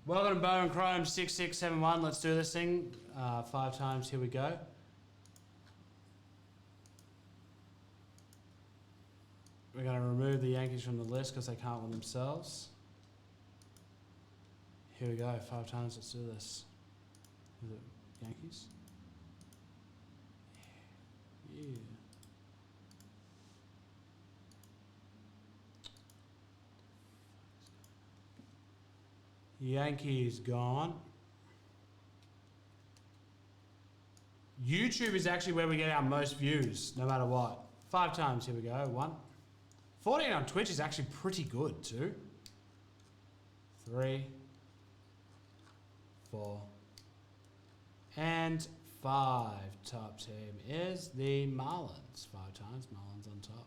Welcome to Bowman Chrome 6671. Let's do this thing 5 times. Here we go. We're going to remove the Yankees from the list because they can't win themselves. Here we go. 5 times. Let's do this. Is it Yankees? Yeah. Yankees gone. YouTube is actually where we get our most views, no matter what. 5 times, here we go. 1. 14 on Twitch is actually pretty good, 2. 3. 4. And 5. Top team is the Marlins. 5 times, Marlins on top.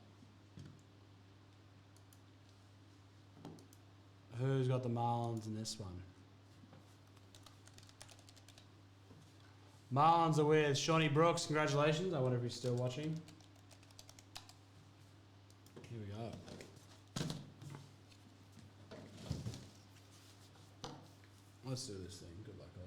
Who's got the Marlins in this one? Marlins are with Shawnee Brooks. Congratulations. I wonder if he's still watching. Here we go. Let's do this thing. Good luck, all.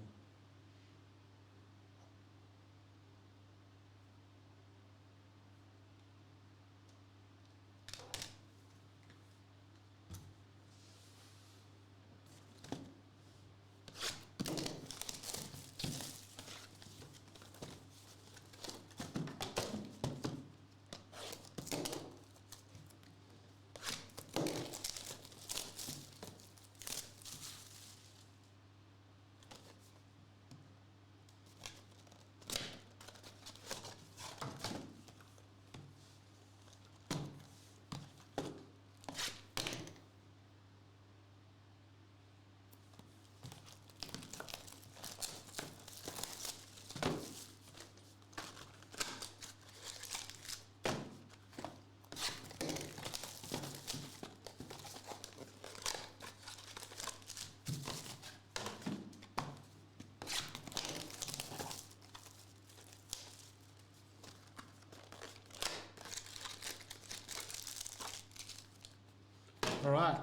All right.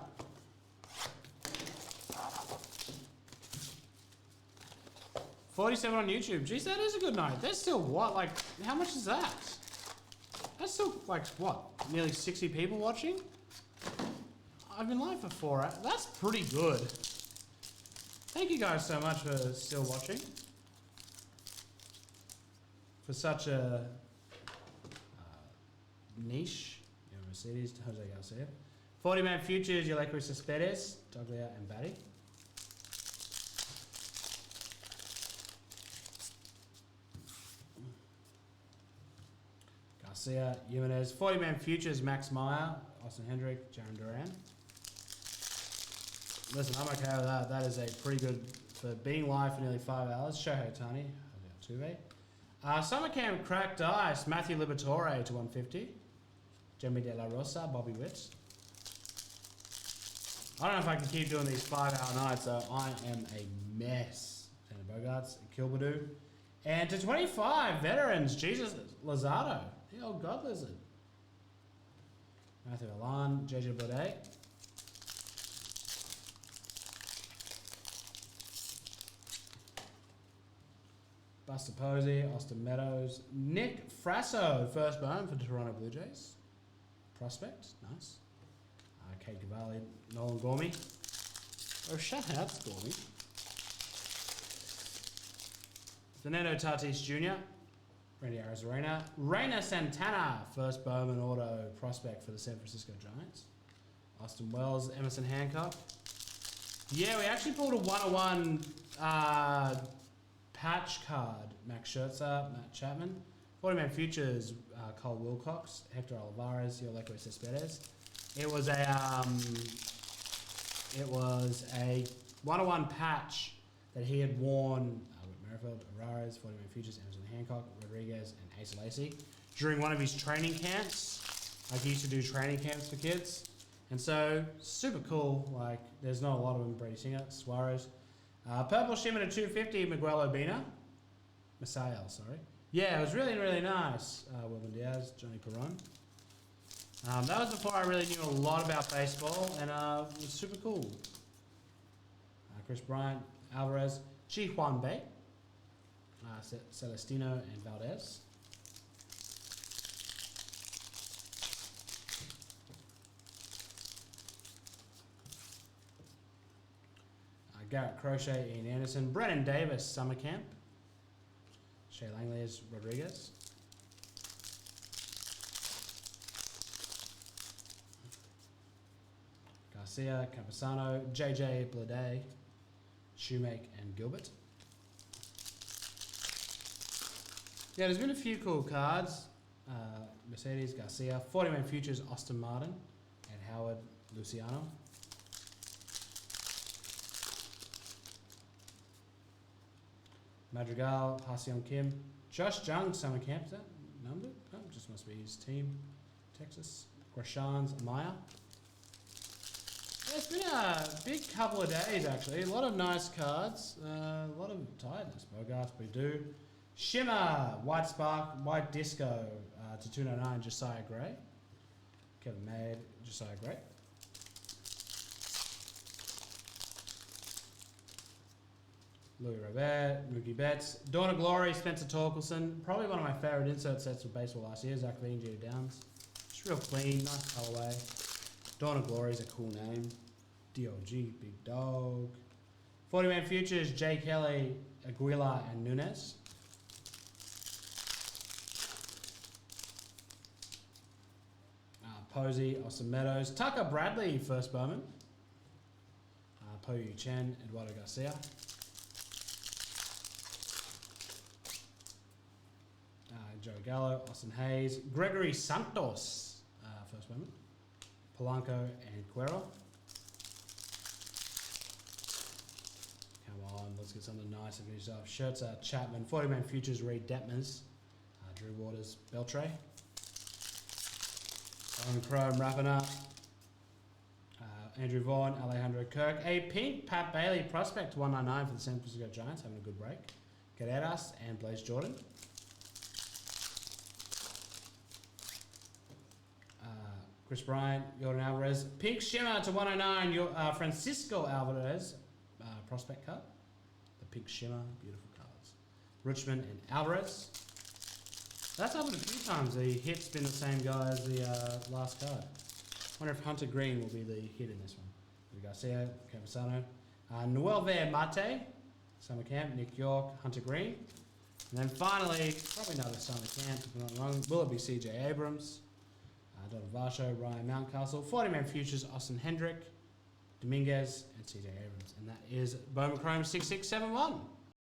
$47 on YouTube. Geez, that is a good night. That's still what? Like, how much is that? That's still like what? Nearly 60 people watching? I've been live for 4 hours. That's pretty good. Thank you guys so much for still watching. For such a niche. You know, Mercedes, Jose Garcia. 40-man futures, Yoleko Cespedes, Doglia, and Batty. Garcia, Jimenez. 40-man futures, Max Meyer, Austin Hendrick, Jaron Duran. Listen, I'm okay with that. That is a pretty good, for being live for nearly 5 hours. Shohei Ohtani, Altuve. Summer Camp Cracked Ice, Matthew Liberatore to 150. Jeremy De La Rosa, Bobby Witt. I don't know if I can keep doing these 5-hour nights, so I am a mess. Tanner Bogarts, Kilbadoo. And to 25, veterans, Jesus Lozado, the old God Lizard. Matthew Allan, JJ Baudet. Buster Posey, Austin Meadows. Nick Frasso, first bone for the Toronto Blue Jays. Prospect, nice. Kate Cavalli, Nolan Gormy. Oh, shout out to Gormy. Fernando Tatis Jr., Randy Arozarena. Reyna Santana, first Bowman auto prospect for the San Francisco Giants. Austin Wells, Emerson Hancock. Yeah, we actually pulled a 101 patch card. Max Scherzer, Matt Chapman. 40-man futures, Cole Wilcox, Hector Olivares, Yoleko Cespedes. It was a 101 patch that he had worn with Merrifield, Arares, 40-man futures, Emerson Hancock, Rodriguez, and Ace Lacy during one of his training camps. Like, he used to do training camps for kids. And so, super cool. Like, there's not a lot of them. Brady Singer, Suarez. Purple Shimmer to 250, Miguel Obina. Messiah, sorry. Yeah, it was really, really nice. Wilvin Diaz, Johnny Perron. That was before I really knew a lot about baseball, and it was super cool. Chris Bryant, Alvarez, Chi Juan Bay, Celestino and Valdez. Garrett Crochet, Ian Anderson, Brennan Davis, Summer Camp, Shea Langley's Rodriguez. Garcia, Campusano, JJ Blade, Shoemake and Gilbert. Yeah, there's been a few cool cards. Mercedes, Garcia, 40-man futures, Austin Martin and Howard Luciano. Madrigal, Ha-Seong Kim, Josh Jung, Summer Camp, is that numbered? Oh, just must be his team. Texas, Grashans, Amaya. Yeah, it's been a big couple of days actually. A lot of nice cards, a lot of tightness. Bogarts, Baidu, Shimmer, White Spark, White Disco to 299, Josiah Gray. Kevin Maid, Josiah Gray. Louis Robert, Mookie Betts, Dawn of Glory, Spencer Torkelson. Probably one of my favourite insert sets of baseball last year. Zach Veen, Jeter Downs. Just real clean, nice colourway. Dawn of Glory is a cool name. DOG, Big Dog. 40-man futures, Jay Kelly, Aguilar, and Nunez. Posey, Austin Meadows. Tucker Bradley, first Bowman. Po Yu Chen, Eduardo Garcia. Joe Gallo, Austin Hayes, Gregory Santos, first moment, Polanco and Cuero. Come on, let's get something nice and finish off. Shirts are Chapman, 40-man futures, Reed Detmers, Drew Waters, Beltray. On Chrome wrapping up. Andrew Vaughn, Alejandro Kirk, a pink Pat Bailey prospect 199 for the San Francisco Giants, having a good break. Carreras and Blaze Jordan. Chris Bryant, Jordan Alvarez, pink shimmer to 109, Francisco Alvarez, prospect card. The pink shimmer, beautiful cards. Richmond and Alvarez. That's happened a few times. The hit's been the same guy as the last card. Wonder if Hunter Green will be the hit in this one. Garcia, Campusano, Noel Ver Mate, Summer Camp, Nick York, Hunter Green. And then finally, probably another Summer Camp, if I'm not wrong, will it be CJ Abrams? Don Varsho, Ryan Mountcastle, 40-man futures, Austin Hendrick, Dominguez, and CJ Abrams. And that is Bowman Chrome 6671.